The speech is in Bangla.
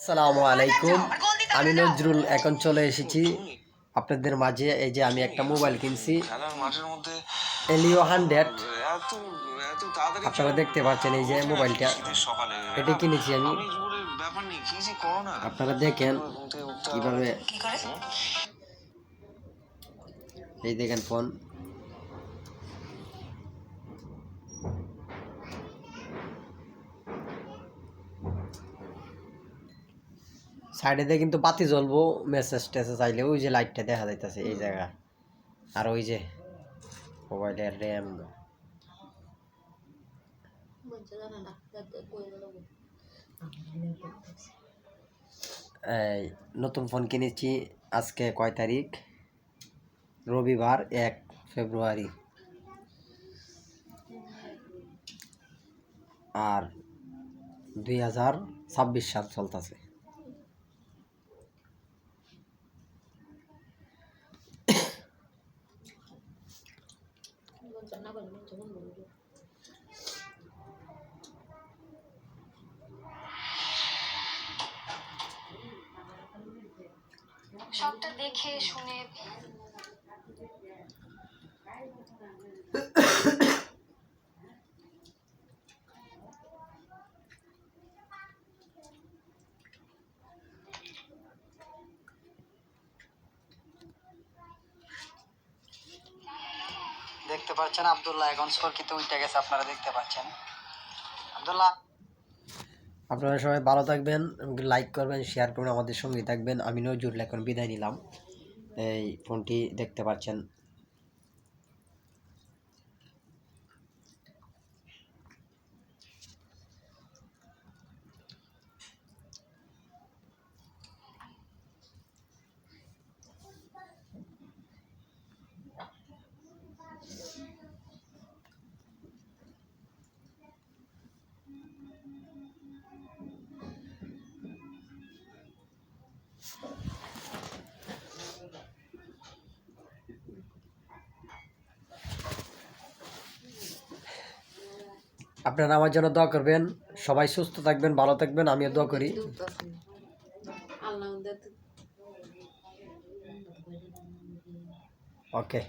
আসসালামু আলাইকুম। আমি নজরুল এখন চলে এসেছি আপনাদের মাঝে। এই যে আমি একটা মোবাইল কিনছি, এলিও 100। আপনারা দেখতে পাচ্ছেন এই যে মোবাইলটা, এটি কিনেছি আমি। আপনারা দেখেন কিভাবে, এই দেখেন ফোন। সাইডে দিয়ে কিন্তু বাতি জ্বলবো, মেসেজ টেসেজ আইলে ওই যে লাইটটা দেখা যাইতেছে এই জায়গা। আর ওই যে মোবাইলের র্যাম। এই নতুন ফোন কিনেছি। আজকে কয় তারিখ? রবিবার 1 ফেব্রুয়ারি। আর 2026 সাল চলতেছে। সবটা দেখে শুনে দেখতে পাচ্ছেন আব্দুল্লাহ এখন স্কোরকিতে উঠে গেছে, আপনারা দেখতে পাচ্ছেন। আব্দুল্লাহ, আপনারা সবাই ভালো থাকবেন, লাইক করবেন, শেয়ার করবেন, আমাদের সঙ্গে থাকবেন। আমি নজরুল এখন বিদায় নিলাম। এই ফোনটি দেখতে পাচ্ছেন। আপনারা আমার জন্য দোয়া করবেন। সবাই সুস্থ থাকবেন, ভালো থাকবেন, আমিও দোয়া করি। ওকে।